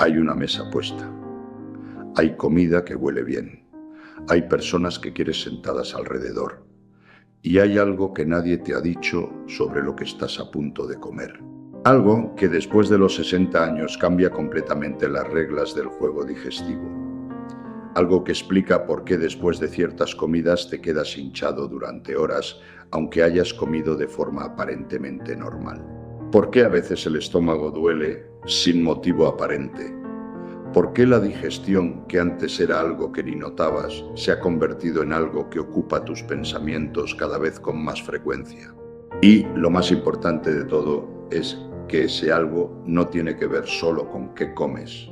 Hay una mesa puesta. Hay comida que huele bien. Hay personas que quieres sentadas alrededor. Y hay algo que nadie te ha dicho sobre lo que estás a punto de comer. Algo que después de los 60 años cambia completamente las reglas del juego digestivo. Algo que explica por qué después de ciertas comidas te quedas hinchado durante horas, aunque hayas comido de forma aparentemente normal. ¿Por qué a veces el estómago duele sin motivo aparente? ¿Por qué la digestión, que antes era algo que ni notabas, se ha convertido en algo que ocupa tus pensamientos cada vez con más frecuencia? Y lo más importante de todo es que ese algo no tiene que ver solo con qué comes,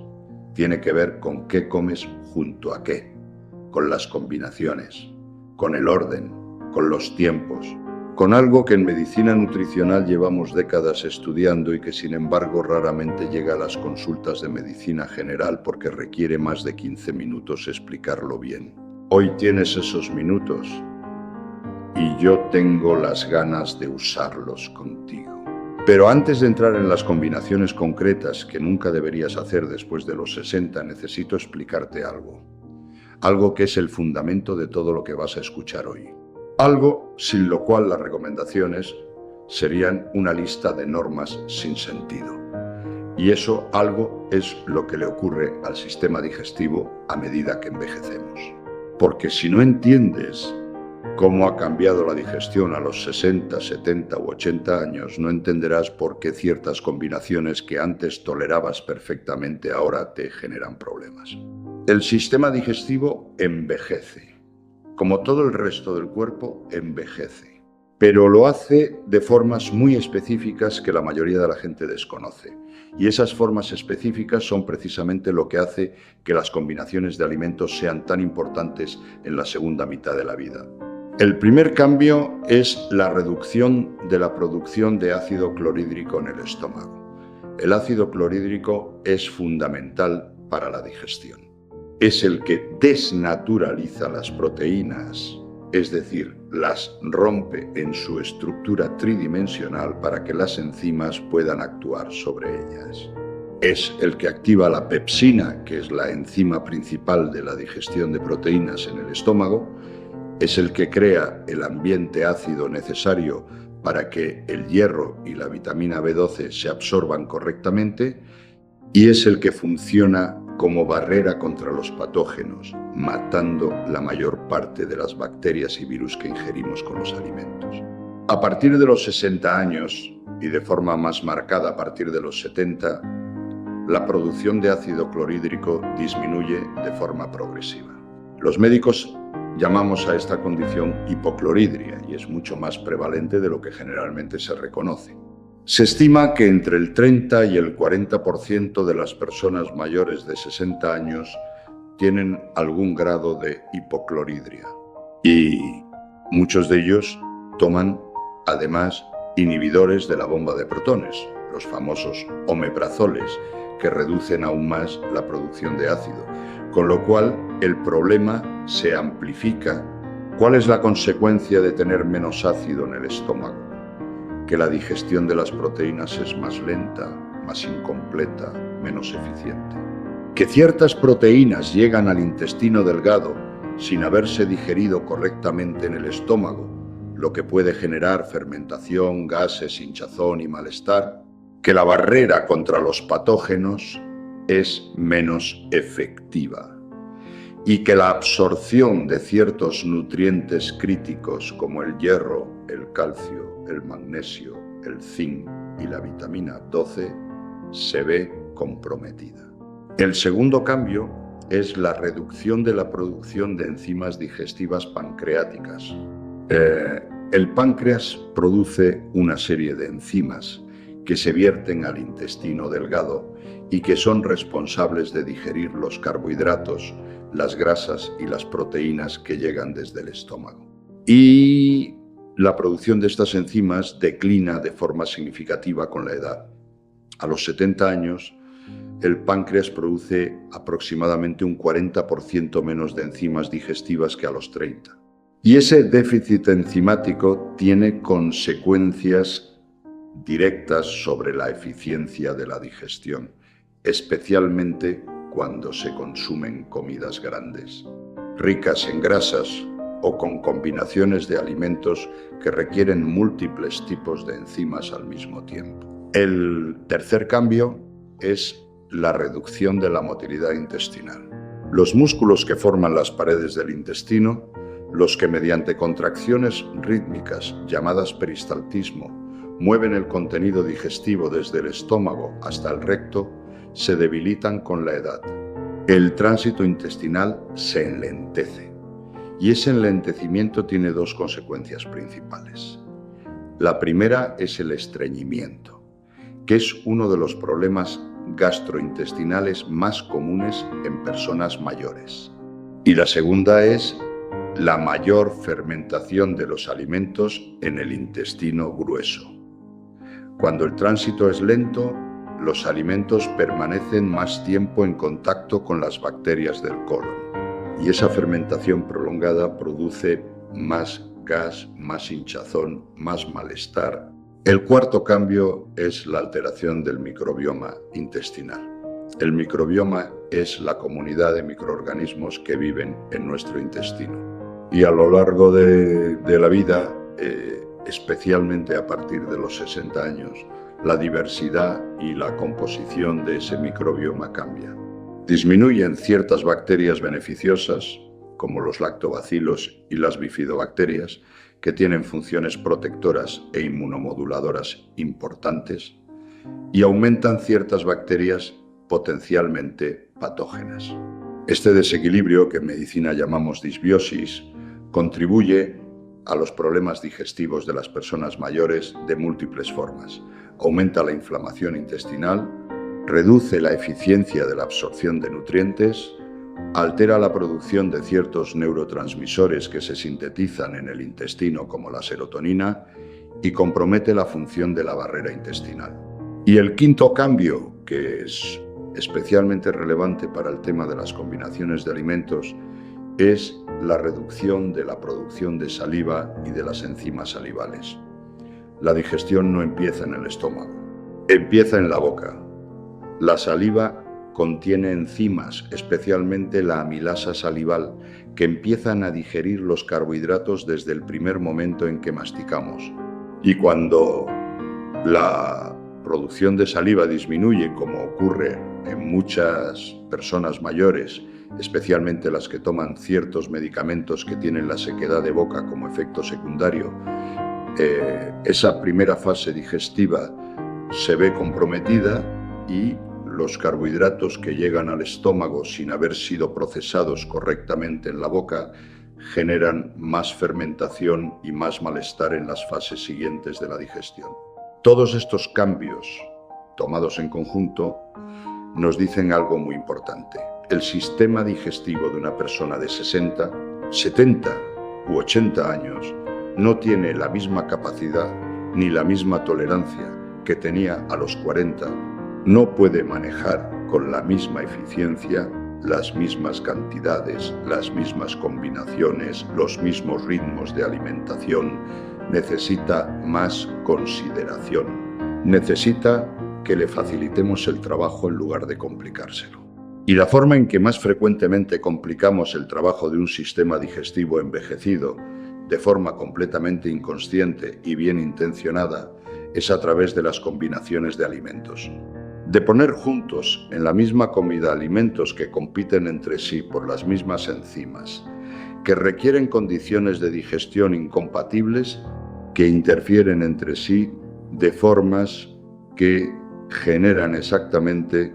tiene que ver con qué comes junto a qué, con las combinaciones, con el orden, con los tiempos, con algo que en medicina nutricional llevamos décadas estudiando y que sin embargo raramente llega a las consultas de medicina general porque requiere más de 15 minutos explicarlo bien. Hoy tienes esos minutos y yo tengo las ganas de usarlos contigo. Pero antes de entrar en las combinaciones concretas que nunca deberías hacer después de los 60, necesito explicarte algo. Algo que es el fundamento de todo lo que vas a escuchar hoy. Algo sin lo cual las recomendaciones serían una lista de normas sin sentido. Y eso algo es lo que le ocurre al sistema digestivo a medida que envejecemos. Porque si no entiendes cómo ha cambiado la digestión a los 60, 70 u 80 años, no entenderás por qué ciertas combinaciones que antes tolerabas perfectamente ahora te generan problemas. El sistema digestivo envejece. Como todo el resto del cuerpo, envejece. Pero lo hace de formas muy específicas que la mayoría de la gente desconoce. Y esas formas específicas son precisamente lo que hace que las combinaciones de alimentos sean tan importantes en la segunda mitad de la vida. El primer cambio es la reducción de la producción de ácido clorhídrico en el estómago. El ácido clorhídrico es fundamental para la digestión. Es el que desnaturaliza las proteínas, es decir, las rompe en su estructura tridimensional para que las enzimas puedan actuar sobre ellas. Es el que activa la pepsina, que es la enzima principal de la digestión de proteínas en el estómago. Es el que crea el ambiente ácido necesario para que el hierro y la vitamina B12 se absorban correctamente. Y es el que funciona como barrera contra los patógenos, matando la mayor parte de las bacterias y virus que ingerimos con los alimentos. A partir de los 60 años, y de forma más marcada a partir de los 70, la producción de ácido clorhídrico disminuye de forma progresiva. Los médicos llamamos a esta condición hipoclorhidria y es mucho más prevalente de lo que generalmente se reconoce. Se estima que entre el 30 y el 40% de las personas mayores de 60 años tienen algún grado de hipoclorhidria y muchos de ellos toman además inhibidores de la bomba de protones, los famosos omeprazoles, que reducen aún más la producción de ácido, con lo cual el problema se amplifica. ¿Cuál es la consecuencia de tener menos ácido en el estómago? Que la digestión de las proteínas es más lenta, más incompleta, menos eficiente. Que ciertas proteínas llegan al intestino delgado sin haberse digerido correctamente en el estómago, lo que puede generar fermentación, gases, hinchazón y malestar. Que la barrera contra los patógenos es menos efectiva. Y que la absorción de ciertos nutrientes críticos como el hierro, el calcio, el magnesio, el zinc y la vitamina 12 se ve comprometida. El segundo cambio es la reducción de la producción de enzimas digestivas pancreáticas. El páncreas produce una serie de enzimas que se vierten al intestino delgado y que son responsables de digerir los carbohidratos, las grasas y las proteínas que llegan desde el estómago. Y la producción de estas enzimas declina de forma significativa con la edad. A los 70 años, el páncreas produce aproximadamente un 40% menos de enzimas digestivas que a los 30. Y ese déficit enzimático tiene consecuencias directas sobre la eficiencia de la digestión especialmente cuando se consumen comidas grandes, ricas en grasas o con combinaciones de alimentos que requieren múltiples tipos de enzimas al mismo tiempo. El tercer cambio es la reducción de la motilidad intestinal. Los músculos que forman las paredes del intestino, los que mediante contracciones rítmicas llamadas peristaltismo mueven el contenido digestivo desde el estómago hasta el recto, se debilitan con la edad. El tránsito intestinal se enlentece y ese enlentecimiento tiene dos consecuencias principales. La primera es el estreñimiento, que es uno de los problemas gastrointestinales más comunes en personas mayores. Y la segunda es la mayor fermentación de los alimentos en el intestino grueso. Cuando el tránsito es lento, los alimentos permanecen más tiempo en contacto con las bacterias del colon y esa fermentación prolongada produce más gas, más hinchazón, más malestar. El cuarto cambio es la alteración del microbioma intestinal. El microbioma es la comunidad de microorganismos que viven en nuestro intestino. Y a lo largo de la vida, especialmente a partir de los 60 años, la diversidad y la composición de ese microbioma cambia. Disminuyen ciertas bacterias beneficiosas, como los lactobacilos y las bifidobacterias, que tienen funciones protectoras e inmunomoduladoras importantes, y aumentan ciertas bacterias potencialmente patógenas. Este desequilibrio, que en medicina llamamos disbiosis, contribuye a los problemas digestivos de las personas mayores de múltiples formas. Aumenta la inflamación intestinal, reduce la eficiencia de la absorción de nutrientes, altera la producción de ciertos neurotransmisores que se sintetizan en el intestino como la serotonina y compromete la función de la barrera intestinal. Y el quinto cambio, que es especialmente relevante para el tema de las combinaciones de alimentos, es la reducción de la producción de saliva y de las enzimas salivales. La digestión no empieza en el estómago, empieza en la boca. La saliva contiene enzimas, especialmente la amilasa salival, que empiezan a digerir los carbohidratos desde el primer momento en que masticamos. Y cuando la producción de saliva disminuye, como ocurre en muchas personas mayores, especialmente las que toman ciertos medicamentos que tienen la sequedad de boca como efecto secundario, esa primera fase digestiva se ve comprometida y los carbohidratos que llegan al estómago sin haber sido procesados correctamente en la boca generan más fermentación y más malestar en las fases siguientes de la digestión. Todos estos cambios, tomados en conjunto, nos dicen algo muy importante. El sistema digestivo de una persona de 60, 70 u 80 años no tiene la misma capacidad ni la misma tolerancia que tenía a los 40, no puede manejar con la misma eficiencia las mismas cantidades, las mismas combinaciones, los mismos ritmos de alimentación. Necesita más consideración. Necesita que le facilitemos el trabajo en lugar de complicárselo. Y la forma en que más frecuentemente complicamos el trabajo de un sistema digestivo envejecido de forma completamente inconsciente y bien intencionada es a través de las combinaciones de alimentos. De poner juntos en la misma comida alimentos que compiten entre sí por las mismas enzimas, que requieren condiciones de digestión incompatibles, que interfieren entre sí de formas que generan exactamente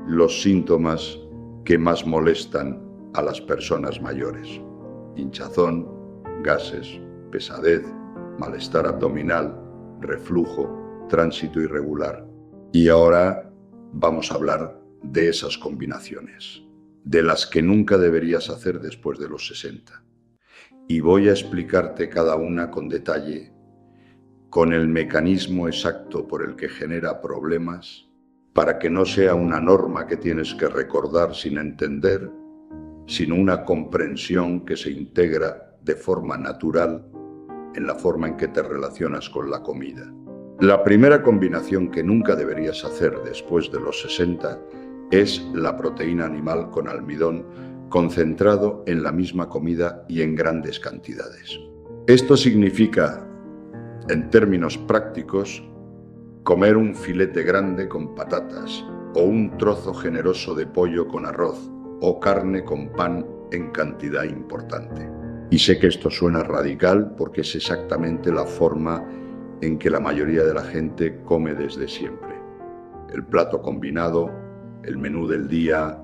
los síntomas que más molestan a las personas mayores: hinchazón, gases, pesadez, malestar abdominal, reflujo, tránsito irregular. Y ahora vamos a hablar de esas combinaciones, de las que nunca deberías hacer después de los 60. Y voy a explicarte cada una con detalle, con el mecanismo exacto por el que genera problemas, para que no sea una norma que tienes que recordar sin entender, sino una comprensión que se integra de forma natural en la forma en que te relacionas con la comida. La primera combinación que nunca deberías hacer después de los 60 es la proteína animal con almidón concentrado en la misma comida y en grandes cantidades. Esto significa, en términos prácticos, comer un filete grande con patatas o un trozo generoso de pollo con arroz o carne con pan en cantidad importante. Y sé que esto suena radical porque es exactamente la forma en que la mayoría de la gente come desde siempre. El plato combinado, el menú del día,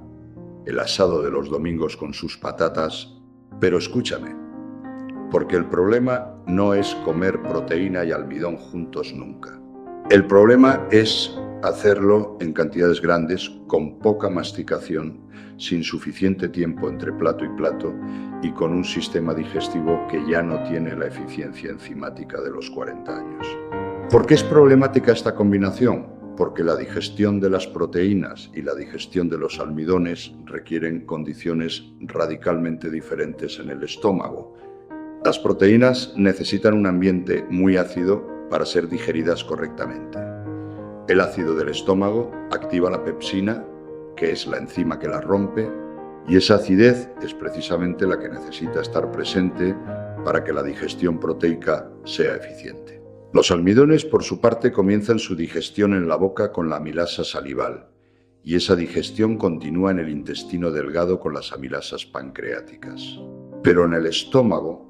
el asado de los domingos con sus patatas. Pero escúchame, porque el problema no es comer proteína y almidón juntos nunca. El problema es hacerlo en cantidades grandes, con poca masticación, sin suficiente tiempo entre plato y plato y con un sistema digestivo que ya no tiene la eficiencia enzimática de los 40 años. ¿Por qué es problemática esta combinación? Porque la digestión de las proteínas y la digestión de los almidones requieren condiciones radicalmente diferentes en el estómago. Las proteínas necesitan un ambiente muy ácido para ser digeridas correctamente. El ácido del estómago activa la pepsina, que es la enzima que la rompe, y esa acidez es precisamente la que necesita estar presente para que la digestión proteica sea eficiente. Los almidones, por su parte, comienzan su digestión en la boca con la amilasa salival, y esa digestión continúa en el intestino delgado con las amilasas pancreáticas. Pero en el estómago,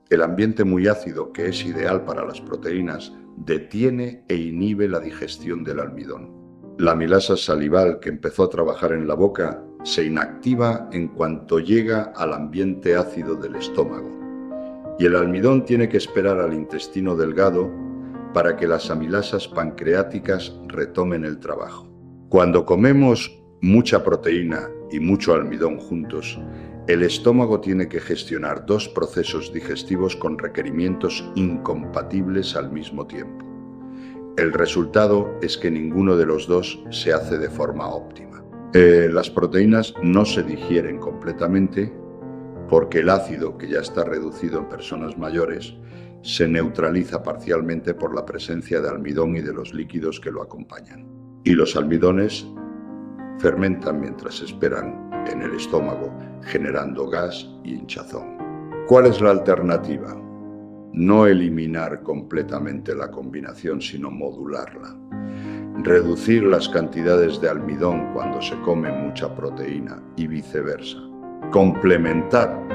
el ambiente muy ácido, que es ideal para las proteínas, detiene e inhibe la digestión del almidón. La amilasa salival, que empezó a trabajar en la boca, se inactiva en cuanto llega al ambiente ácido del estómago. Y el almidón tiene que esperar al intestino delgado para que las amilasas pancreáticas retomen el trabajo. Cuando comemos mucha proteína y mucho almidón juntos, el estómago tiene que gestionar dos procesos digestivos con requerimientos incompatibles al mismo tiempo. El resultado es que ninguno de los dos se hace de forma óptima. Las proteínas no se digieren completamente porque el ácido, que ya está reducido en personas mayores, se neutraliza parcialmente por la presencia de almidón y de los líquidos que lo acompañan. Y los almidones fermentan mientras esperan en el estómago, generando gas y hinchazón. ¿Cuál es la alternativa? No eliminar completamente la combinación, sino modularla. Reducir las cantidades de almidón cuando se come mucha proteína y viceversa. Complementar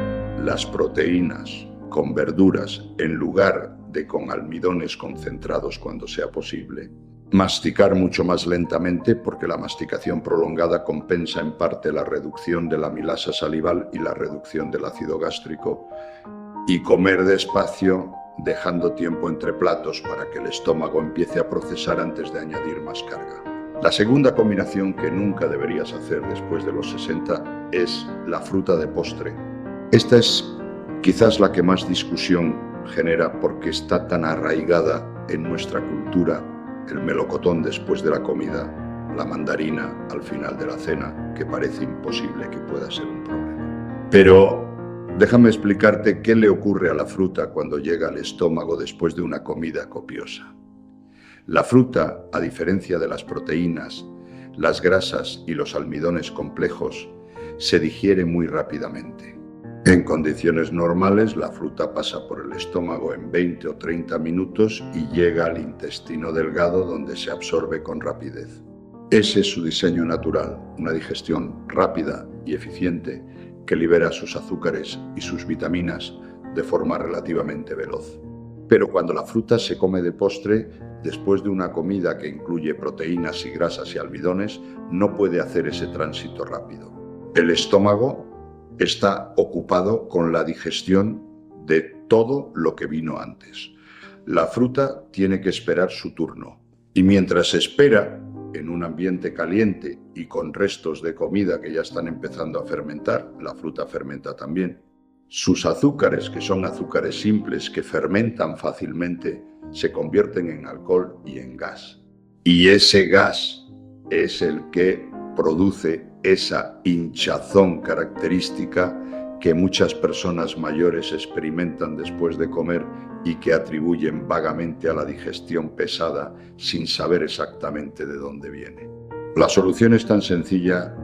las proteínas con verduras en lugar de con almidones concentrados cuando sea posible. Masticar mucho más lentamente porque la masticación prolongada compensa en parte la reducción de la amilasa salival y la reducción del ácido gástrico. Y comer despacio, dejando tiempo entre platos para que el estómago empiece a procesar antes de añadir más carga. La segunda combinación que nunca deberías hacer después de los 60 es la fruta de postre. Esta es quizás la que más discusión genera porque está tan arraigada en nuestra cultura. El melocotón después de la comida, la mandarina al final de la cena, que parece imposible que pueda ser un problema. Pero déjame explicarte qué le ocurre a la fruta cuando llega al estómago después de una comida copiosa. La fruta, a diferencia de las proteínas, las grasas y los almidones complejos, se digiere muy rápidamente. En condiciones normales, la fruta pasa por el estómago en 20 o 30 minutos y llega al intestino delgado donde se absorbe con rapidez. Ese es su diseño natural, una digestión rápida y eficiente que libera sus azúcares y sus vitaminas de forma relativamente veloz. Pero cuando la fruta se come de postre, después de una comida que incluye proteínas y grasas y almidones, no puede hacer ese tránsito rápido. El estómago está ocupado con la digestión de todo lo que vino antes. La fruta tiene que esperar su turno. Y mientras espera, en un ambiente caliente y con restos de comida que ya están empezando a fermentar, la fruta fermenta también, sus azúcares, que son azúcares simples que fermentan fácilmente, se convierten en alcohol y en gas. Y ese gas es el que produce esa hinchazón característica que muchas personas mayores experimentan después de comer y que atribuyen vagamente a la digestión pesada sin saber exactamente de dónde viene. La solución es tan sencilla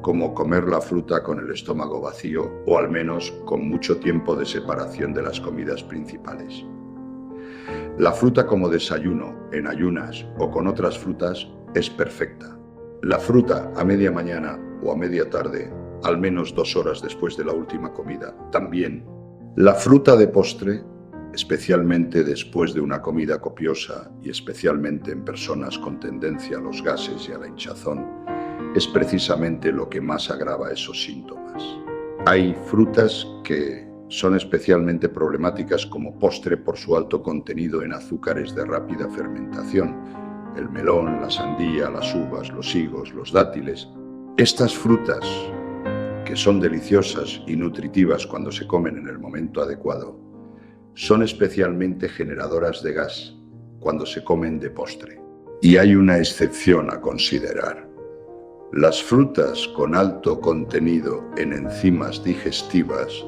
como comer la fruta con el estómago vacío o al menos con mucho tiempo de separación de las comidas principales. La fruta como desayuno, en ayunas o con otras frutas es perfecta. La fruta a media mañana o a media tarde, al menos 2 horas después de la última comida, también. La fruta de postre, especialmente después de una comida copiosa y especialmente en personas con tendencia a los gases y a la hinchazón, es precisamente lo que más agrava esos síntomas. Hay frutas que son especialmente problemáticas como postre por su alto contenido en azúcares de rápida fermentación: el melón, la sandía, las uvas, los higos, los dátiles. Estas frutas, que son deliciosas y nutritivas cuando se comen en el momento adecuado, son especialmente generadoras de gas cuando se comen de postre. Y hay una excepción a considerar. Las frutas con alto contenido en enzimas digestivas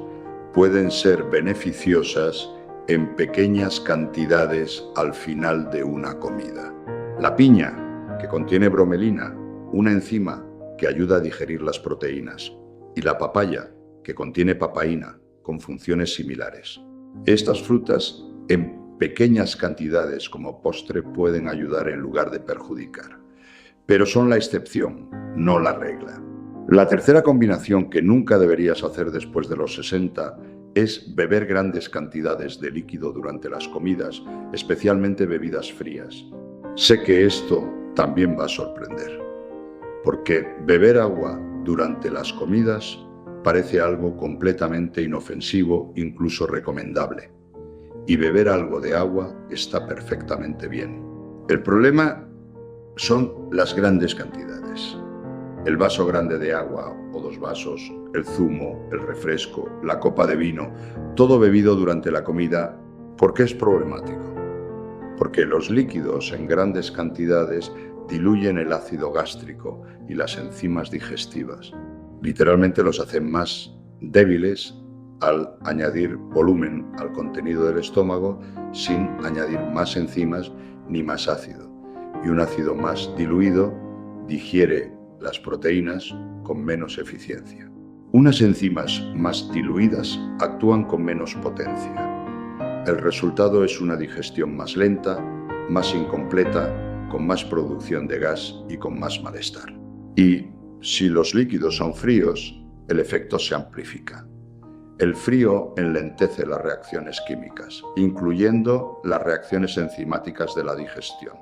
pueden ser beneficiosas en pequeñas cantidades al final de una comida. La piña, que contiene bromelina, una enzima que ayuda a digerir las proteínas, y la papaya, que contiene papaína, con funciones similares. Estas frutas, en pequeñas cantidades como postre, pueden ayudar en lugar de perjudicar. Pero son la excepción, no la regla. La tercera combinación que nunca deberías hacer después de los 60 es beber grandes cantidades de líquido durante las comidas, especialmente bebidas frías. Sé que esto también va a sorprender, porque beber agua durante las comidas parece algo completamente inofensivo, incluso recomendable. Y beber algo de agua está perfectamente bien. El problema son las grandes cantidades. El vaso grande de agua o 2 vasos, el zumo, el refresco, la copa de vino, todo bebido durante la comida. ¿Por qué es problemático? Porque los líquidos en grandes cantidades diluyen el ácido gástrico y las enzimas digestivas. Literalmente los hacen más débiles al añadir volumen al contenido del estómago sin añadir más enzimas ni más ácido. Y un ácido más diluido digiere las proteínas con menos eficiencia. Unas enzimas más diluidas actúan con menos potencia. El resultado es una digestión más lenta, más incompleta, con más producción de gas y con más malestar. Y si los líquidos son fríos, el efecto se amplifica. El frío enlentece las reacciones químicas, incluyendo las reacciones enzimáticas de la digestión.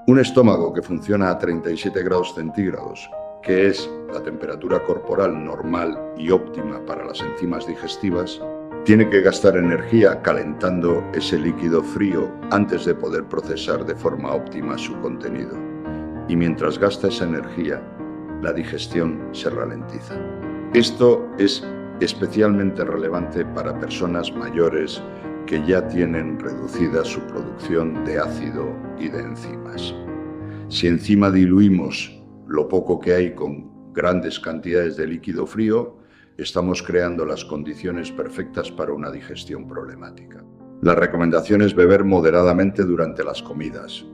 Un estómago que funciona a 37 grados centígrados, que es la temperatura corporal normal y óptima para las enzimas digestivas, tiene que gastar energía calentando ese líquido frío antes de poder procesar de forma óptima su contenido. Y mientras gasta esa energía, la digestión se ralentiza. Esto es especialmente relevante para personas mayores que ya tienen reducida su producción de ácido y de enzimas. Si encima diluimos lo poco que hay con grandes cantidades de líquido frío, estamos creando las condiciones perfectas para una digestión problemática. La recomendación es beber moderadamente durante las comidas.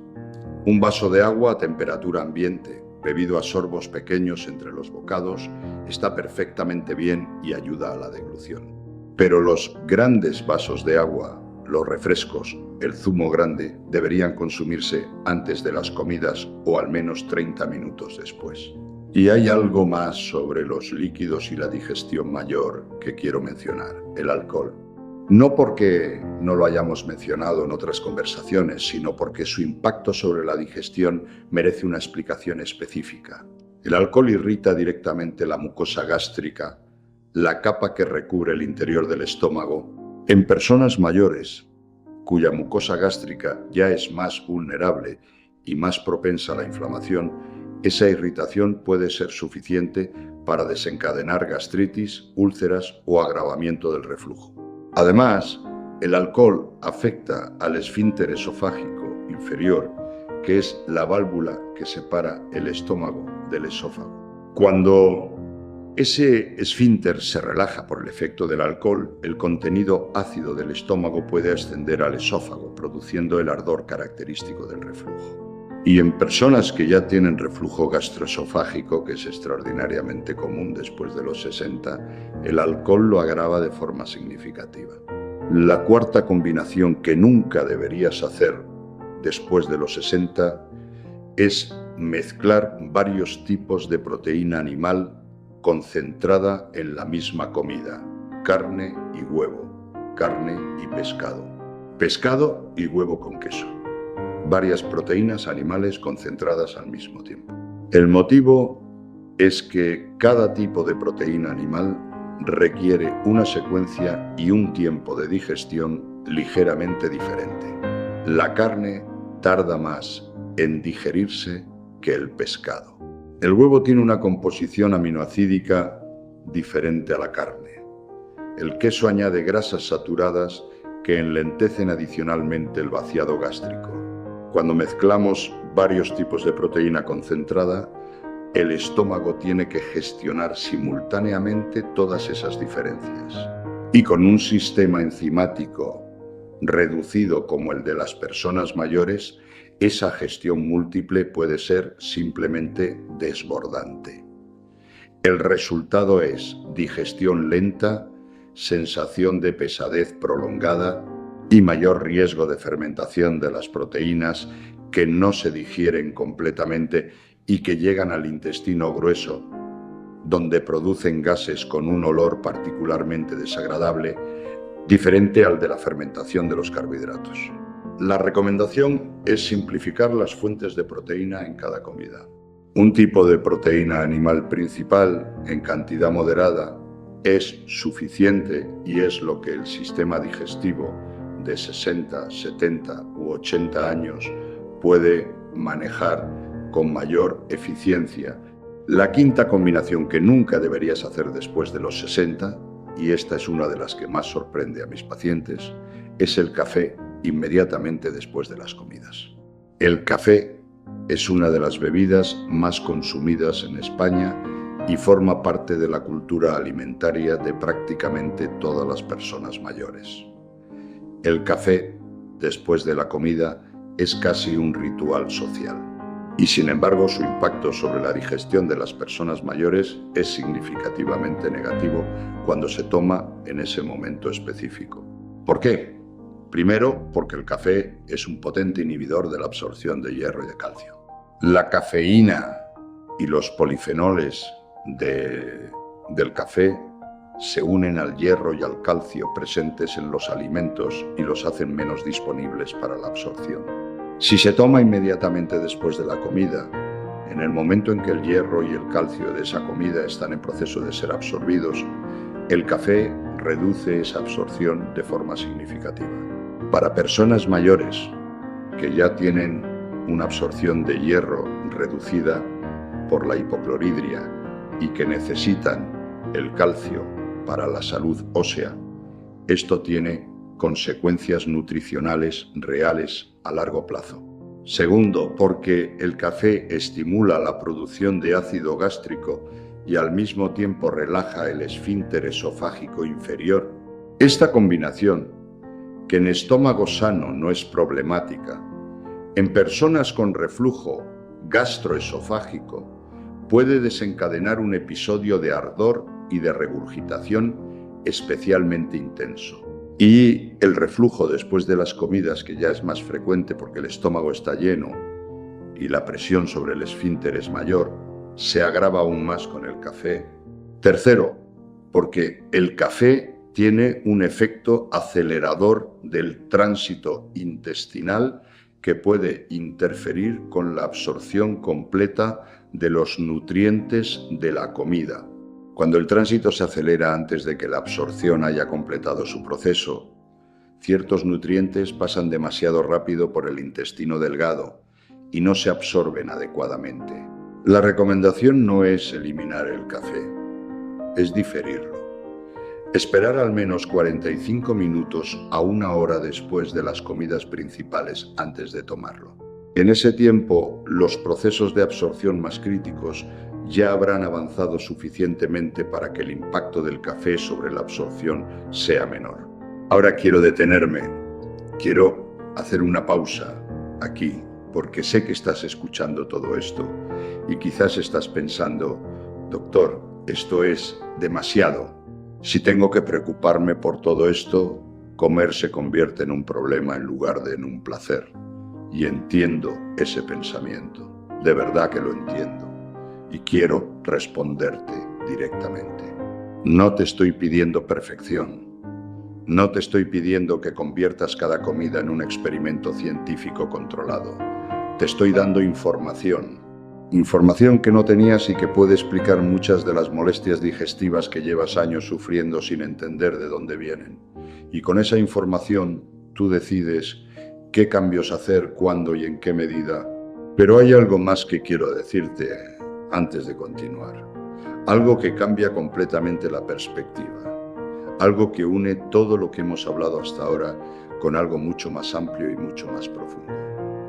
Un vaso de agua a temperatura ambiente, bebido a sorbos pequeños entre los bocados, está perfectamente bien y ayuda a la deglución. Pero los grandes vasos de agua, los refrescos, el zumo grande, deberían consumirse antes de las comidas o al menos 30 minutos después. Y hay algo más sobre los líquidos y la digestión mayor que quiero mencionar: el alcohol. No porque no lo hayamos mencionado en otras conversaciones, sino porque su impacto sobre la digestión merece una explicación específica. El alcohol irrita directamente la mucosa gástrica, la capa que recubre el interior del estómago. En personas mayores, cuya mucosa gástrica ya es más vulnerable y más propensa a la inflamación, esa irritación puede ser suficiente para desencadenar gastritis, úlceras o agravamiento del reflujo. Además, el alcohol afecta al esfínter esofágico inferior, que es la válvula que separa el estómago del esófago. Cuando ese esfínter se relaja por el efecto del alcohol, el contenido ácido del estómago puede ascender al esófago, produciendo el ardor característico del reflujo. Y en personas que ya tienen reflujo gastroesofágico, que es extraordinariamente común después de los 60, el alcohol lo agrava de forma significativa. La cuarta combinación que nunca deberías hacer después de los 60 es mezclar varios tipos de proteína animal concentrada en la misma comida: carne y huevo, carne y pescado, pescado y huevo con queso. Varias proteínas animales concentradas al mismo tiempo. El motivo es que cada tipo de proteína animal requiere una secuencia y un tiempo de digestión ligeramente diferente. La carne tarda más en digerirse que el pescado. El huevo tiene una composición aminoacídica diferente a la carne. El queso añade grasas saturadas que enlentecen adicionalmente el vaciado gástrico. Cuando mezclamos varios tipos de proteína concentrada, el estómago tiene que gestionar simultáneamente todas esas diferencias. Y con un sistema enzimático reducido como el de las personas mayores, esa gestión múltiple puede ser simplemente desbordante. El resultado es digestión lenta, sensación de pesadez prolongada y mayor riesgo de fermentación de las proteínas que no se digieren completamente y que llegan al intestino grueso, donde producen gases con un olor particularmente desagradable, diferente al de la fermentación de los carbohidratos. La recomendación es simplificar las fuentes de proteína en cada comida. Un tipo de proteína animal principal en cantidad moderada es suficiente y es lo que el sistema digestivo de 60, 70 u 80 años puede manejar con mayor eficiencia. La quinta combinación que nunca deberías hacer después de los 60, y esta es una de las que más sorprende a mis pacientes, es el café inmediatamente después de las comidas. El café es una de las bebidas más consumidas en España y forma parte de la cultura alimentaria de prácticamente todas las personas mayores. El café después de la comida es casi un ritual social y, sin embargo, su impacto sobre la digestión de las personas mayores es significativamente negativo cuando se toma en ese momento específico. ¿Por qué? Primero, porque el café es un potente inhibidor de la absorción de hierro y de calcio. La cafeína y los polifenoles del café se unen al hierro y al calcio presentes en los alimentos y los hacen menos disponibles para la absorción. Si se toma inmediatamente después de la comida, en el momento en que el hierro y el calcio de esa comida están en proceso de ser absorbidos, el café reduce esa absorción de forma significativa. Para personas mayores que ya tienen una absorción de hierro reducida por la hipocloridria y que necesitan el calcio para la salud ósea, esto tiene consecuencias nutricionales reales a largo plazo. Segundo, porque el café estimula la producción de ácido gástrico y al mismo tiempo relaja el esfínter esofágico inferior. Esta combinación, que en estómago sano no es problemática, en personas con reflujo gastroesofágico puede desencadenar un episodio de ardor y de regurgitación especialmente intenso. Y el reflujo después de las comidas, que ya es más frecuente porque el estómago está lleno y la presión sobre el esfínter es mayor, se agrava aún más con el café. Tercero, porque el café tiene un efecto acelerador del tránsito intestinal que puede interferir con la absorción completa de los nutrientes de la comida. Cuando el tránsito se acelera antes de que la absorción haya completado su proceso, ciertos nutrientes pasan demasiado rápido por el intestino delgado y no se absorben adecuadamente. La recomendación no es eliminar el café, es diferirlo. Esperar al menos 45 minutos a 1 hora después de las comidas principales antes de tomarlo. En ese tiempo, los procesos de absorción más críticos ya habrán avanzado suficientemente para que el impacto del café sobre la absorción sea menor. Ahora quiero detenerme, quiero hacer una pausa aquí porque sé que estás escuchando todo esto y quizás estás pensando, doctor, esto es demasiado. Si tengo que preocuparme por todo esto, comer se convierte en un problema en lugar de en un placer. Y entiendo ese pensamiento, de verdad que lo entiendo. Y quiero responderte directamente. No te estoy pidiendo perfección. No te estoy pidiendo que conviertas cada comida en un experimento científico controlado. Te estoy dando información. Información que no tenías y que puede explicar muchas de las molestias digestivas que llevas años sufriendo sin entender de dónde vienen. Y con esa información tú decides qué cambios hacer, cuándo y en qué medida. Pero hay algo más que quiero decirte antes de continuar. Algo que cambia completamente la perspectiva. Algo que une todo lo que hemos hablado hasta ahora con algo mucho más amplio y mucho más profundo.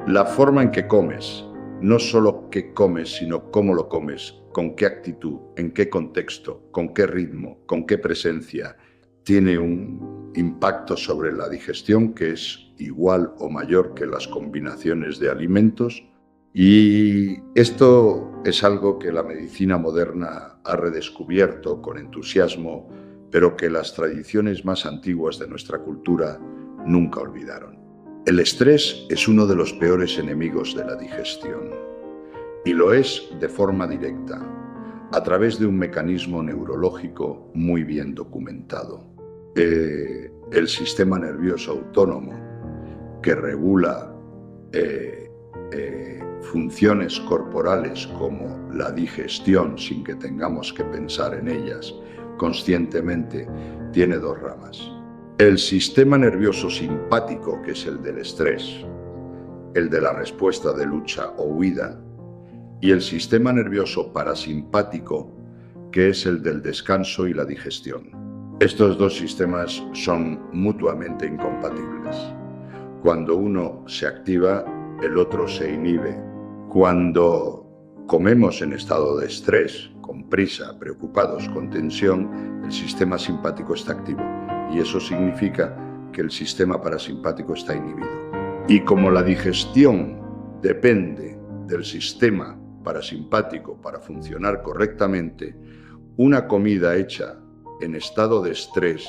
La forma en que comes, no solo qué comes, sino cómo lo comes, con qué actitud, en qué contexto, con qué ritmo, con qué presencia, tiene un impacto sobre la digestión que es igual o mayor que las combinaciones de alimentos. Y esto es algo que la medicina moderna ha redescubierto con entusiasmo, pero que las tradiciones más antiguas de nuestra cultura nunca olvidaron. El estrés es uno de los peores enemigos de la digestión, y lo es de forma directa, a través de un mecanismo neurológico muy bien documentado. El sistema nervioso autónomo, que regula funciones corporales como la digestión sin que tengamos que pensar en ellas conscientemente, tiene dos ramas. El sistema nervioso simpático, que es el del estrés, el de la respuesta de lucha o huida, y el sistema nervioso parasimpático, que es el del descanso y la digestión. Estos dos sistemas son mutuamente incompatibles. Cuando uno se activa, el otro se inhibe. Cuando comemos en estado de estrés, con prisa, preocupados, con tensión, el sistema simpático está activo y eso significa que el sistema parasimpático está inhibido. Y como la digestión depende del sistema parasimpático para funcionar correctamente, una comida hecha en estado de estrés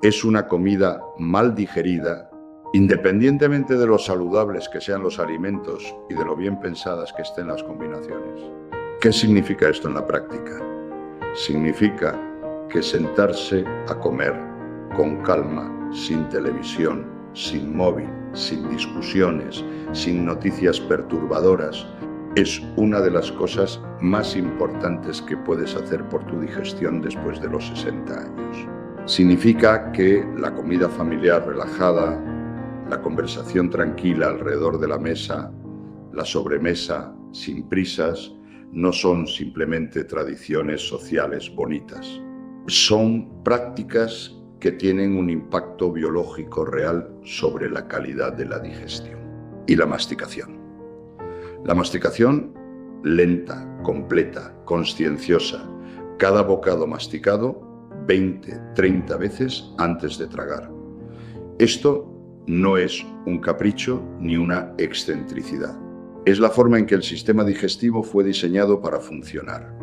es una comida mal digerida, independientemente de lo saludables que sean los alimentos y de lo bien pensadas que estén las combinaciones. ¿Qué significa esto en la práctica? Significa que sentarse a comer con calma, sin televisión, sin móvil, sin discusiones, sin noticias perturbadoras, es una de las cosas más importantes que puedes hacer por tu digestión después de los 60 años. Significa que la comida familiar relajada, la conversación tranquila alrededor de la mesa, la sobremesa sin prisas, no son simplemente tradiciones sociales bonitas. Son prácticas que tienen un impacto biológico real sobre la calidad de la digestión. Y la masticación. La masticación lenta, completa, conscienciosa. Cada bocado masticado 20, 30 veces antes de tragar. Esto no es un capricho ni una excentricidad. Es la forma en que el sistema digestivo fue diseñado para funcionar.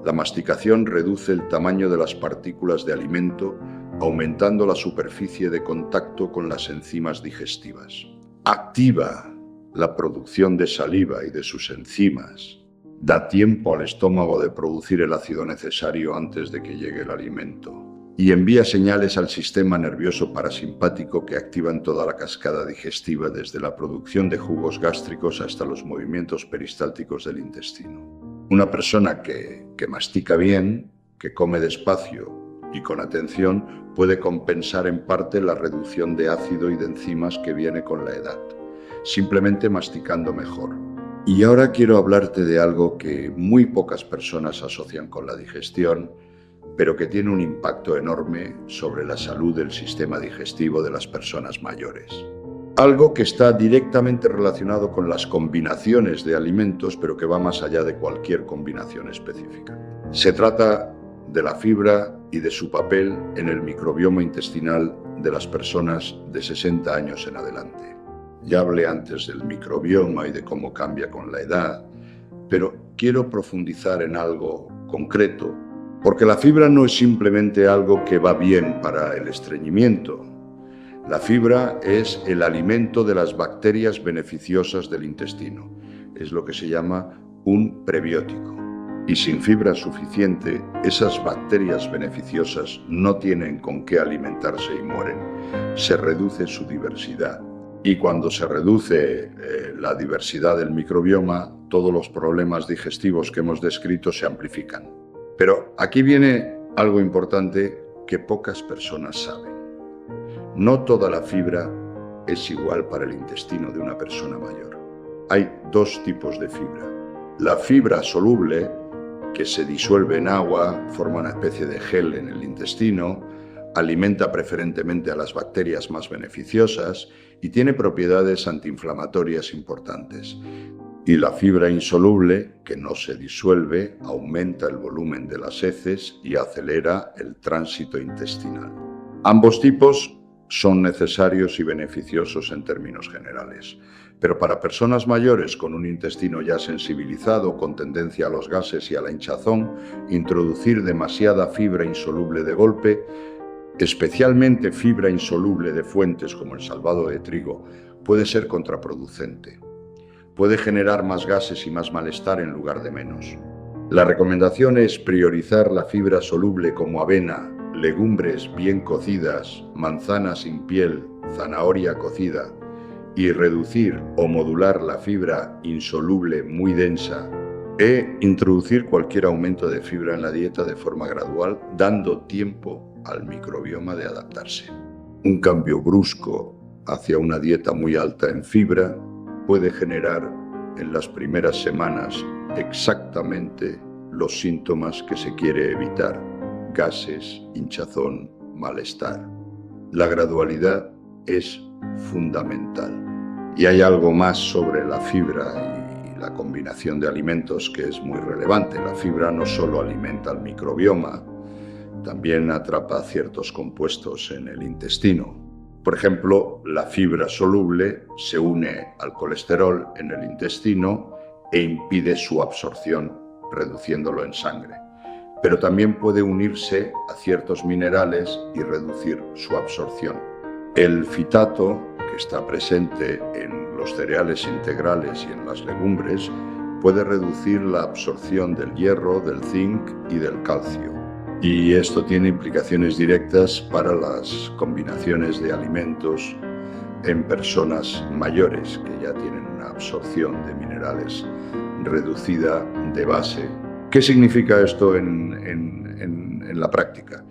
La masticación reduce el tamaño de las partículas de alimento, aumentando la superficie de contacto con las enzimas digestivas. Activa la producción de saliva y de sus enzimas. Da tiempo al estómago de producir el ácido necesario antes de que llegue el alimento. Y envía señales al sistema nervioso parasimpático que activan toda la cascada digestiva, desde la producción de jugos gástricos hasta los movimientos peristálticos del intestino. Una persona que mastica bien, que come despacio y con atención, puede compensar en parte la reducción de ácido y de enzimas que viene con la edad, simplemente masticando mejor. Y ahora quiero hablarte de algo que muy pocas personas asocian con la digestión, pero que tiene un impacto enorme sobre la salud del sistema digestivo de las personas mayores. Algo que está directamente relacionado con las combinaciones de alimentos, pero que va más allá de cualquier combinación específica. Se trata de la fibra y de su papel en el microbioma intestinal de las personas de 60 años en adelante. Ya hablé antes del microbioma y de cómo cambia con la edad, pero quiero profundizar en algo concreto, porque la fibra no es simplemente algo que va bien para el estreñimiento. La fibra es el alimento de las bacterias beneficiosas del intestino. Es lo que se llama un prebiótico. Y sin fibra suficiente, esas bacterias beneficiosas no tienen con qué alimentarse y mueren. Se reduce su diversidad. Y cuando se reduce la diversidad del microbioma, todos los problemas digestivos que hemos descrito se amplifican. Pero aquí viene algo importante que pocas personas saben. No toda la fibra es igual para el intestino de una persona mayor. Hay dos tipos de fibra. La fibra soluble, que se disuelve en agua, forma una especie de gel en el intestino, alimenta preferentemente a las bacterias más beneficiosas y tiene propiedades antiinflamatorias importantes. Y la fibra insoluble, que no se disuelve, aumenta el volumen de las heces y acelera el tránsito intestinal. Ambos tipos son necesarios y beneficiosos en términos generales. Pero para personas mayores con un intestino ya sensibilizado, con tendencia a los gases y a la hinchazón, introducir demasiada fibra insoluble de golpe, especialmente fibra insoluble de fuentes como el salvado de trigo, puede ser contraproducente. Puede generar más gases y más malestar en lugar de menos. La recomendación es priorizar la fibra soluble como avena, legumbres bien cocidas, manzana sin piel, zanahoria cocida, y reducir o modular la fibra insoluble muy densa e introducir cualquier aumento de fibra en la dieta de forma gradual, dando tiempo al microbioma de adaptarse. Un cambio brusco hacia una dieta muy alta en fibra puede generar en las primeras semanas exactamente los síntomas que se quiere evitar: gases, hinchazón, malestar. La gradualidad es fundamental. Y hay algo más sobre la fibra y la combinación de alimentos que es muy relevante. La fibra no solo alimenta al microbioma, también atrapa ciertos compuestos en el intestino. Por ejemplo, la fibra soluble se une al colesterol en el intestino e impide su absorción, reduciéndolo en sangre. Pero también puede unirse a ciertos minerales y reducir su absorción. El fitato, que está presente en los cereales integrales y en las legumbres, puede reducir la absorción del hierro, del zinc y del calcio. Y esto tiene implicaciones directas para las combinaciones de alimentos en personas mayores que ya tienen una absorción de minerales reducida de base. ¿Qué significa esto en la práctica?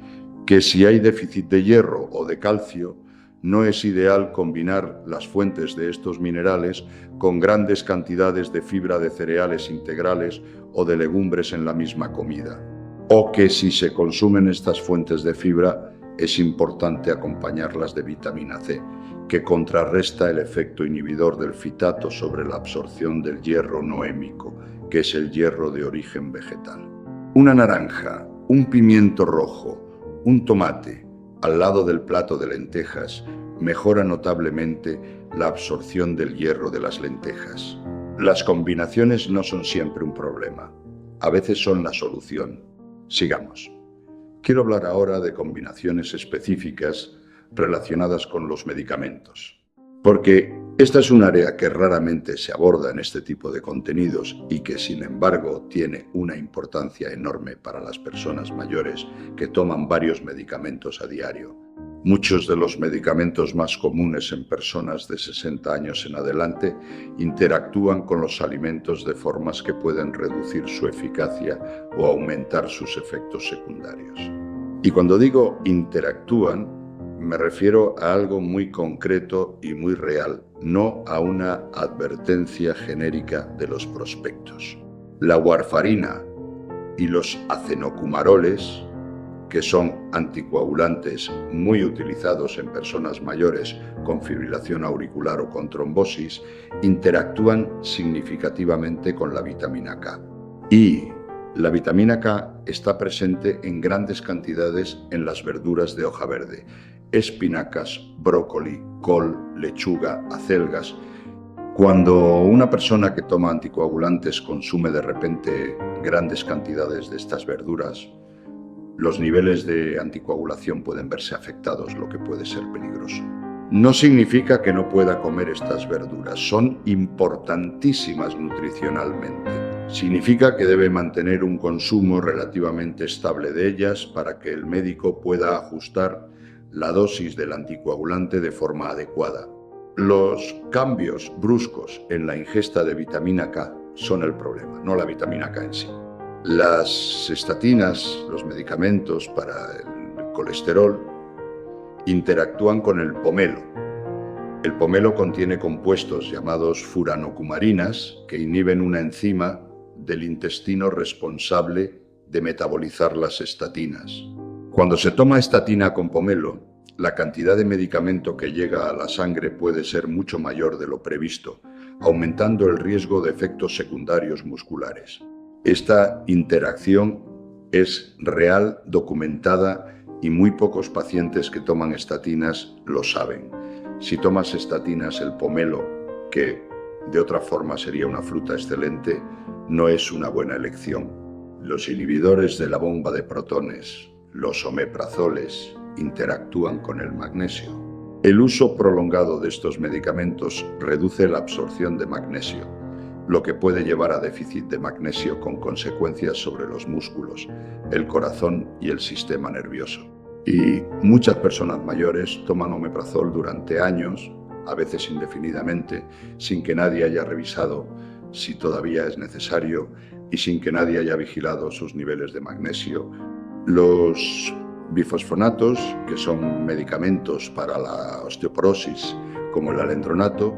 Que si hay déficit de hierro o de calcio, no es ideal combinar las fuentes de estos minerales con grandes cantidades de fibra de cereales integrales o de legumbres en la misma comida. O que si se consumen estas fuentes de fibra, es importante acompañarlas de vitamina C, que contrarresta el efecto inhibidor del fitato sobre la absorción del hierro noémico, que es el hierro de origen vegetal. Una naranja, un pimiento rojo, un tomate, al lado del plato de lentejas, mejora notablemente la absorción del hierro de las lentejas. Las combinaciones no son siempre un problema, a veces son la solución. Sigamos. Quiero hablar ahora de combinaciones específicas relacionadas con los medicamentos, porque esta es un área que raramente se aborda en este tipo de contenidos y que, sin embargo, tiene una importancia enorme para las personas mayores que toman varios medicamentos a diario. Muchos de los medicamentos más comunes en personas de 60 años en adelante interactúan con los alimentos de formas que pueden reducir su eficacia o aumentar sus efectos secundarios. Y cuando digo interactúan, me refiero a algo muy concreto y muy real, no a una advertencia genérica de los prospectos. La warfarina y los acenocumaroles, que son anticoagulantes muy utilizados en personas mayores con fibrilación auricular o con trombosis, interactúan significativamente con la vitamina K. Y La vitamina K está presente en grandes cantidades en las verduras de hoja verde, espinacas, brócoli, col, lechuga, acelgas. Cuando una persona que toma anticoagulantes consume de repente grandes cantidades de estas verduras, los niveles de anticoagulación pueden verse afectados, lo que puede ser peligroso. No significa que no pueda comer estas verduras, son importantísimas nutricionalmente. Significa que debe mantener un consumo relativamente estable de ellas para que el médico pueda ajustar la dosis del anticoagulante de forma adecuada. Los cambios bruscos en la ingesta de vitamina K son el problema, no la vitamina K en sí. Las estatinas, los medicamentos para el colesterol, interactúan con el pomelo. El pomelo contiene compuestos llamados furanocumarinas que inhiben una enzima del intestino responsable de metabolizar las estatinas. Cuando se toma estatina con pomelo, la cantidad de medicamento que llega a la sangre puede ser mucho mayor de lo previsto, aumentando el riesgo de efectos secundarios musculares. Esta interacción es real, documentada, y muy pocos pacientes que toman estatinas lo saben. Si tomas estatinas, el pomelo, que de otra forma sería una fruta excelente, no es una buena elección. Los inhibidores de la bomba de protones, los omeprazoles, interactúan con el magnesio. El uso prolongado de estos medicamentos reduce la absorción de magnesio, lo que puede llevar a déficit de magnesio con consecuencias sobre los músculos, el corazón y el sistema nervioso. Y muchas personas mayores toman omeprazol durante años, a veces indefinidamente, sin que nadie haya revisado si todavía es necesario y sin que nadie haya vigilado sus niveles de magnesio. Los bifosfonatos, que son medicamentos para la osteoporosis, como el alendronato,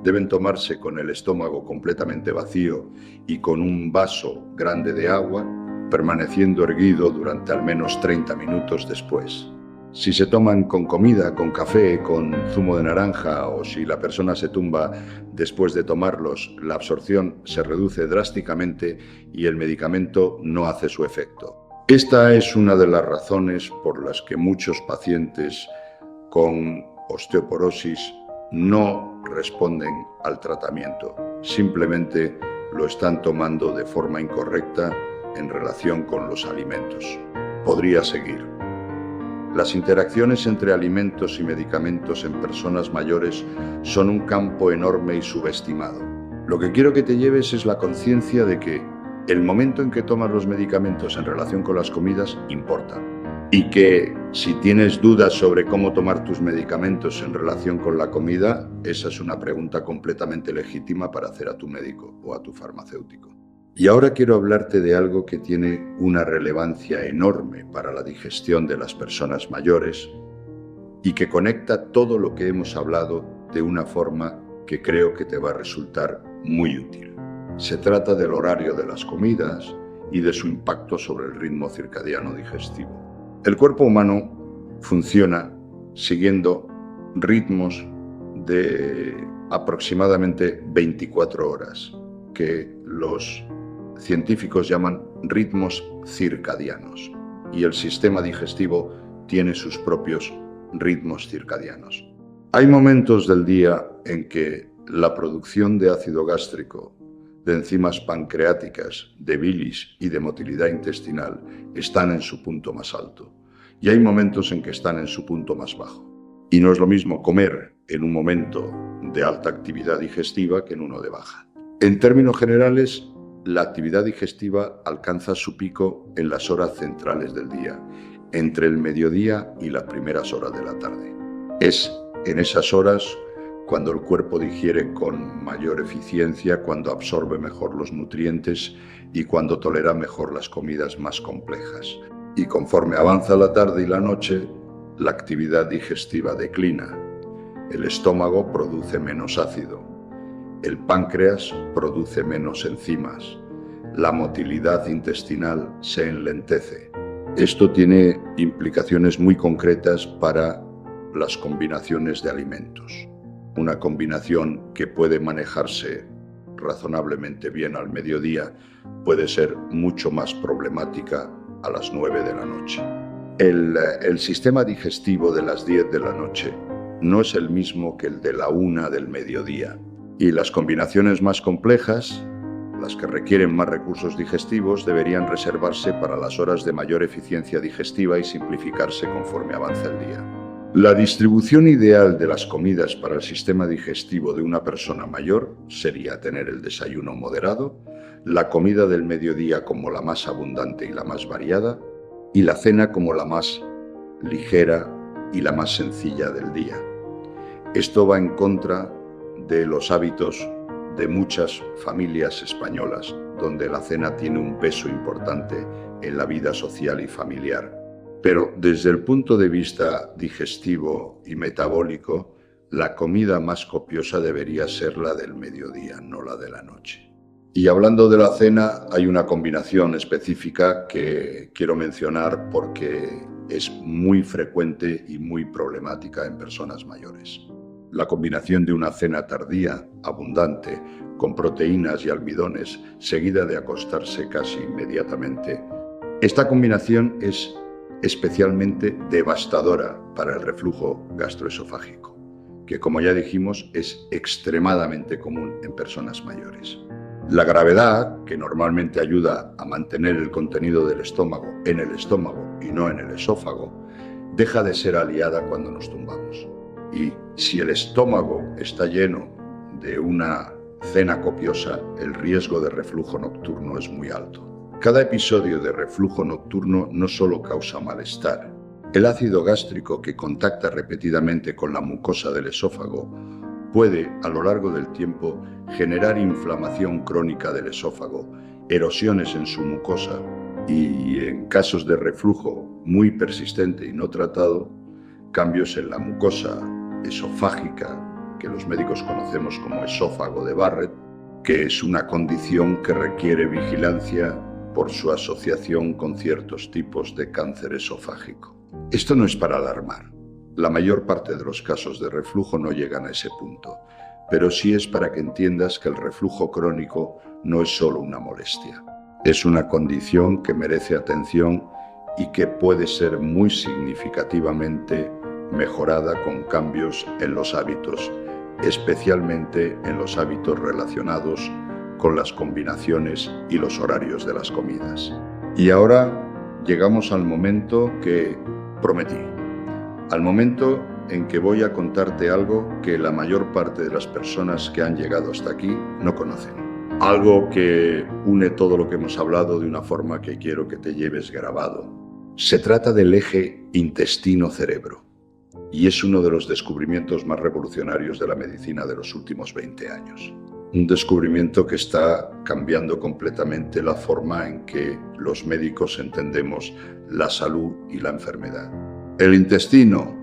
deben tomarse con el estómago completamente vacío y con un vaso grande de agua, permaneciendo erguido durante al menos 30 minutos después. Si se toman con comida, con café, con zumo de naranja o si la persona se tumba después de tomarlos, la absorción se reduce drásticamente y el medicamento no hace su efecto. Esta es una de las razones por las que muchos pacientes con osteoporosis no responden al tratamiento. Simplemente lo están tomando de forma incorrecta en relación con los alimentos. Podría seguir. Las interacciones entre alimentos y medicamentos en personas mayores son un campo enorme y subestimado. Lo que quiero que te lleves es la conciencia de que el momento en que tomas los medicamentos en relación con las comidas importa. Y que si tienes dudas sobre cómo tomar tus medicamentos en relación con la comida, esa es una pregunta completamente legítima para hacer a tu médico o a tu farmacéutico. Y ahora quiero hablarte de algo que tiene una relevancia enorme para la digestión de las personas mayores y que conecta todo lo que hemos hablado de una forma que creo que te va a resultar muy útil. Se trata del horario de las comidas y de su impacto sobre el ritmo circadiano digestivo. El cuerpo humano funciona siguiendo ritmos de aproximadamente 24 horas, que los científicos llaman ritmos circadianos, y el sistema digestivo tiene sus propios ritmos circadianos. Hay momentos del día en que la producción de ácido gástrico, de enzimas pancreáticas, de bilis y de motilidad intestinal están en su punto más alto, y hay momentos en que están en su punto más bajo. Y no es lo mismo comer en un momento de alta actividad digestiva que en uno de baja. En términos generales, la actividad digestiva alcanza su pico en las horas centrales del día, entre el mediodía y las primeras horas de la tarde. Es en esas horas cuando el cuerpo digiere con mayor eficiencia, cuando absorbe mejor los nutrientes y cuando tolera mejor las comidas más complejas. Y conforme avanza la tarde y la noche, la actividad digestiva declina. El estómago produce menos ácido. El páncreas produce menos enzimas. La motilidad intestinal se enlentece. Esto tiene implicaciones muy concretas para las combinaciones de alimentos. Una combinación que puede manejarse razonablemente bien al mediodía, puede ser mucho más problemática a las 9 de la noche. El sistema digestivo de las 10 de la noche no es el mismo que el de la 1 del mediodía, y las combinaciones más complejas, las que requieren más recursos digestivos, deberían reservarse para las horas de mayor eficiencia digestiva y simplificarse conforme avanza el día. La distribución ideal de las comidas para el sistema digestivo de una persona mayor sería tener el desayuno moderado, la comida del mediodía como la más abundante y la más variada, y la cena como la más ligera y la más sencilla del día. Esto va en contra de los hábitos de muchas familias españolas, donde la cena tiene un peso importante en la vida social y familiar. Pero desde el punto de vista digestivo y metabólico, la comida más copiosa debería ser la del mediodía, no la de la noche. Y hablando de la cena, hay una combinación específica que quiero mencionar porque es muy frecuente y muy problemática en personas mayores. La combinación de una cena tardía, abundante, con proteínas y almidones, seguida de acostarse casi inmediatamente. Esta combinación es especialmente devastadora para el reflujo gastroesofágico, que, como ya dijimos, es extremadamente común en personas mayores. La gravedad, que normalmente ayuda a mantener el contenido del estómago en el estómago y no en el esófago, deja de ser aliada cuando nos tumbamos. Y si el estómago está lleno de una cena copiosa, el riesgo de reflujo nocturno es muy alto. Cada episodio de reflujo nocturno no solo causa malestar. El ácido gástrico, que contacta repetidamente con la mucosa del esófago, puede, a lo largo del tiempo, generar inflamación crónica del esófago, erosiones en su mucosa y, en casos de reflujo muy persistente y no tratado, cambios en la mucosa esofágica, que los médicos conocemos como esófago de Barrett, que es una condición que requiere vigilancia por su asociación con ciertos tipos de cáncer esofágico. Esto no es para alarmar. La mayor parte de los casos de reflujo no llegan a ese punto, pero sí es para que entiendas que el reflujo crónico no es solo una molestia. Es una condición que merece atención y que puede ser muy significativamente mejorada con cambios en los hábitos, especialmente en los hábitos relacionados con las combinaciones y los horarios de las comidas. Y ahora llegamos al momento que prometí, al momento en que voy a contarte algo que la mayor parte de las personas que han llegado hasta aquí no conocen. Algo que une todo lo que hemos hablado de una forma que quiero que te lleves grabado. Se trata del eje intestino-cerebro y es uno de los descubrimientos más revolucionarios de la medicina de los últimos 20 años. Un descubrimiento que está cambiando completamente la forma en que los médicos entendemos la salud y la enfermedad. El intestino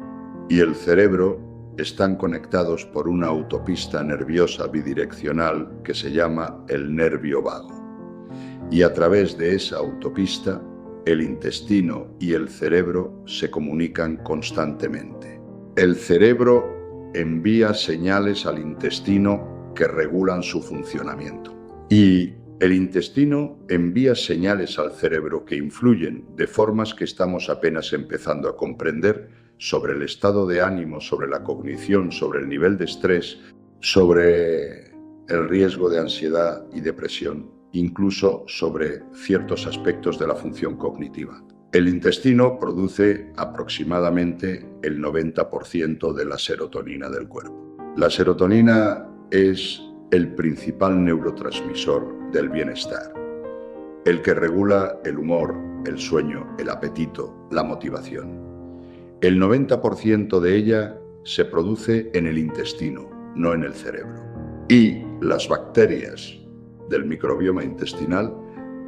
y el cerebro están conectados por una autopista nerviosa bidireccional que se llama el nervio vago. Y a través de esa autopista, el intestino y el cerebro se comunican constantemente. El cerebro envía señales al intestino que regulan su funcionamiento. Y el intestino envía señales al cerebro que influyen de formas que estamos apenas empezando a comprender sobre el estado de ánimo, sobre la cognición, sobre el nivel de estrés, sobre el riesgo de ansiedad y depresión, incluso sobre ciertos aspectos de la función cognitiva. El intestino produce aproximadamente el 90% de la serotonina del cuerpo. La serotonina es el principal neurotransmisor del bienestar, el que regula el humor, el sueño, el apetito, la motivación. El 90% de ella se produce en el intestino, no en el cerebro. Y las bacterias del microbioma intestinal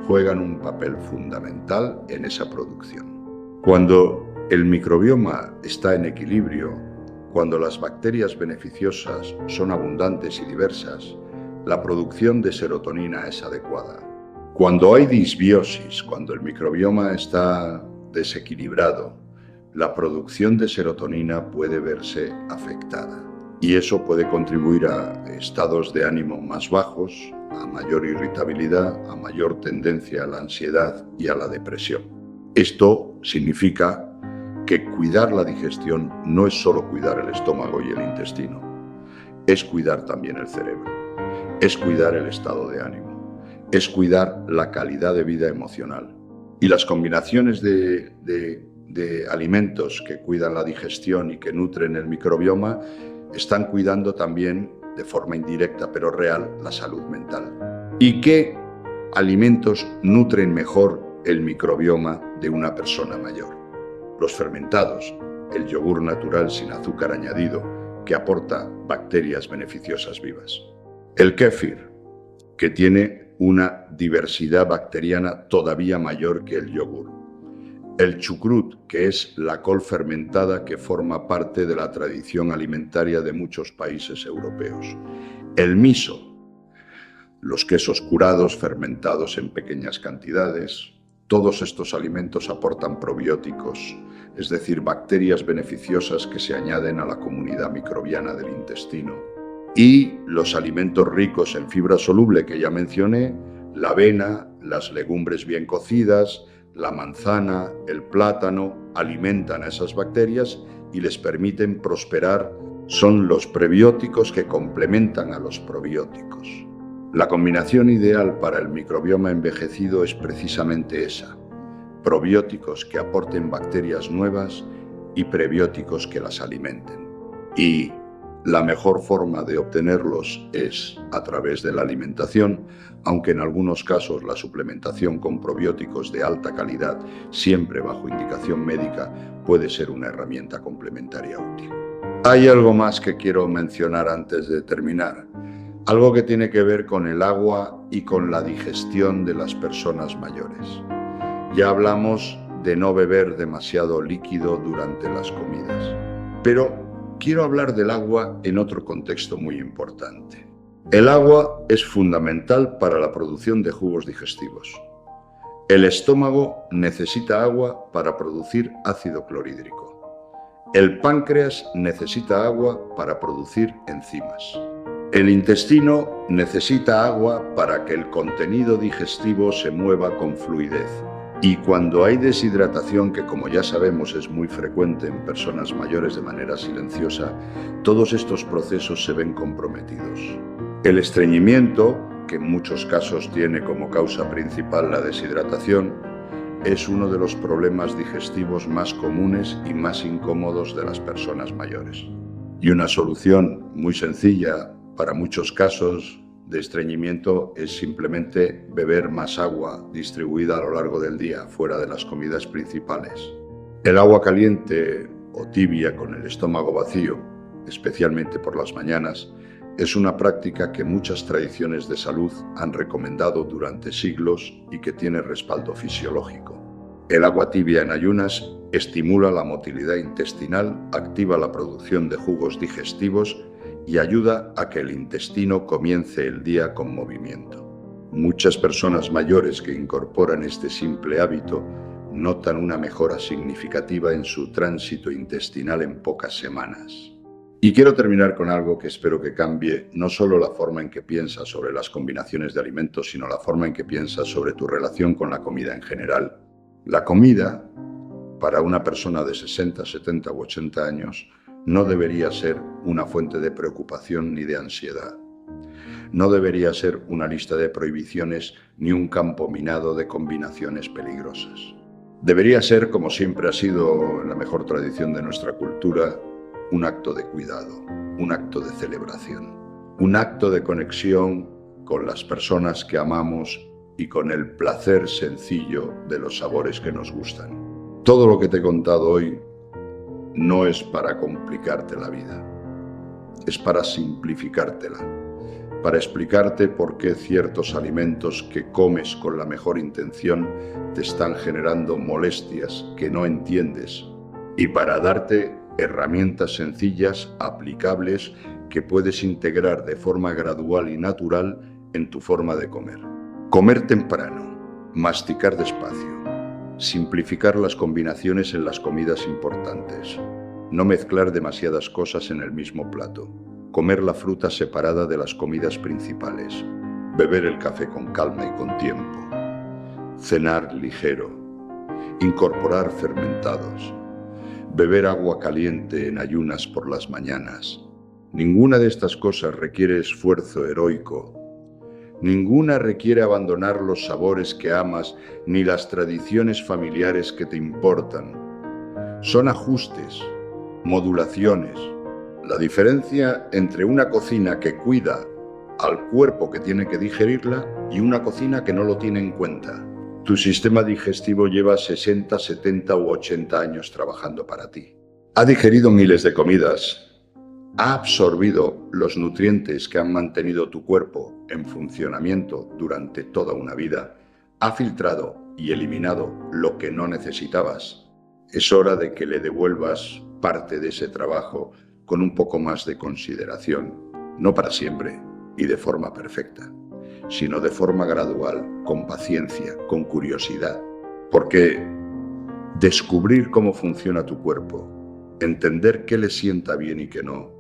juegan un papel fundamental en esa producción. Cuando el microbioma está en equilibrio, cuando las bacterias beneficiosas son abundantes y diversas, la producción de serotonina es adecuada. Cuando hay disbiosis, cuando el microbioma está desequilibrado, la producción de serotonina puede verse afectada. Y eso puede contribuir a estados de ánimo más bajos, a mayor irritabilidad, a mayor tendencia a la ansiedad y a la depresión. Esto significa que cuidar la digestión no es solo cuidar el estómago y el intestino, es cuidar también el cerebro, es cuidar el estado de ánimo, es cuidar la calidad de vida emocional. Y las combinaciones de alimentos que cuidan la digestión y que nutren el microbioma están cuidando también, de forma indirecta pero real, la salud mental. ¿Y qué alimentos nutren mejor el microbioma de una persona mayor? Los fermentados, el yogur natural sin azúcar añadido, que aporta bacterias beneficiosas vivas. El kéfir, que tiene una diversidad bacteriana todavía mayor que el yogur. El chucrut, que es la col fermentada que forma parte de la tradición alimentaria de muchos países europeos. El miso, los quesos curados fermentados en pequeñas cantidades. Todos estos alimentos aportan probióticos, es decir, bacterias beneficiosas que se añaden a la comunidad microbiana del intestino. Y los alimentos ricos en fibra soluble que ya mencioné, la avena, las legumbres bien cocidas, la manzana, el plátano, alimentan a esas bacterias y les permiten prosperar. Son los prebióticos que complementan a los probióticos. La combinación ideal para el microbioma envejecido es precisamente esa: probióticos que aporten bacterias nuevas y prebióticos que las alimenten. Y la mejor forma de obtenerlos es a través de la alimentación, aunque en algunos casos la suplementación con probióticos de alta calidad, siempre bajo indicación médica, puede ser una herramienta complementaria útil. Hay algo más que quiero mencionar antes de terminar, algo que tiene que ver con el agua y con la digestión de las personas mayores. Ya hablamos de no beber demasiado líquido durante las comidas, pero quiero hablar del agua en otro contexto muy importante. El agua es fundamental para la producción de jugos digestivos. El estómago necesita agua para producir ácido clorhídrico. El páncreas necesita agua para producir enzimas. El intestino necesita agua para que el contenido digestivo se mueva con fluidez. Y cuando hay deshidratación, que como ya sabemos es muy frecuente en personas mayores de manera silenciosa, todos estos procesos se ven comprometidos. El estreñimiento, que en muchos casos tiene como causa principal la deshidratación, es uno de los problemas digestivos más comunes y más incómodos de las personas mayores. Y una solución muy sencilla para muchos casos de estreñimiento es simplemente beber más agua distribuida a lo largo del día, fuera de las comidas principales. El agua caliente o tibia con el estómago vacío, especialmente por las mañanas, es una práctica que muchas tradiciones de salud han recomendado durante siglos y que tiene respaldo fisiológico. El agua tibia en ayunas estimula la motilidad intestinal, activa la producción de jugos digestivos y ayuda a que el intestino comience el día con movimiento. Muchas personas mayores que incorporan este simple hábito notan una mejora significativa en su tránsito intestinal en pocas semanas. Y quiero terminar con algo que espero que cambie no solo la forma en que piensas sobre las combinaciones de alimentos, sino la forma en que piensas sobre tu relación con la comida en general. La comida, para una persona de 60, 70 u 80 años, no debería ser una fuente de preocupación ni de ansiedad. No debería ser una lista de prohibiciones ni un campo minado de combinaciones peligrosas. Debería ser, como siempre ha sido en la mejor tradición de nuestra cultura, un acto de cuidado, un acto de celebración, un acto de conexión con las personas que amamos y con el placer sencillo de los sabores que nos gustan. Todo lo que te he contado hoy no es para complicarte la vida, es para simplificártela, para explicarte por qué ciertos alimentos que comes con la mejor intención te están generando molestias que no entiendes y para darte herramientas sencillas, aplicables, que puedes integrar de forma gradual y natural en tu forma de comer. Comer temprano, masticar despacio, simplificar las combinaciones en las comidas importantes, no mezclar demasiadas cosas en el mismo plato, comer la fruta separada de las comidas principales, beber el café con calma y con tiempo, cenar ligero, incorporar fermentados, beber agua caliente en ayunas por las mañanas. Ninguna de estas cosas requiere esfuerzo heroico. Ninguna requiere abandonar los sabores que amas ni las tradiciones familiares que te importan. Son ajustes, modulaciones. La diferencia entre una cocina que cuida al cuerpo que tiene que digerirla y una cocina que no lo tiene en cuenta. Tu sistema digestivo lleva 60, 70 u 80 años trabajando para ti. Ha digerido miles de comidas. Ha absorbido los nutrientes que han mantenido tu cuerpo en funcionamiento durante toda una vida. Ha filtrado y eliminado lo que no necesitabas. Es hora de que le devuelvas parte de ese trabajo con un poco más de consideración. No para siempre y de forma perfecta, sino de forma gradual, con paciencia, con curiosidad. Porque descubrir cómo funciona tu cuerpo, entender qué le sienta bien y qué no,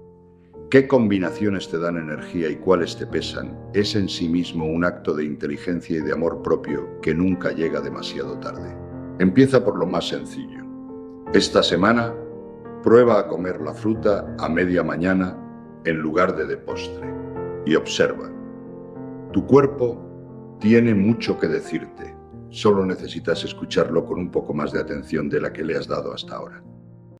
qué combinaciones te dan energía y cuáles te pesan, es en sí mismo un acto de inteligencia y de amor propio que nunca llega demasiado tarde. Empieza por lo más sencillo. Esta semana, prueba a comer la fruta a media mañana en lugar de postre y observa. Tu cuerpo tiene mucho que decirte, solo necesitas escucharlo con un poco más de atención de la que le has dado hasta ahora.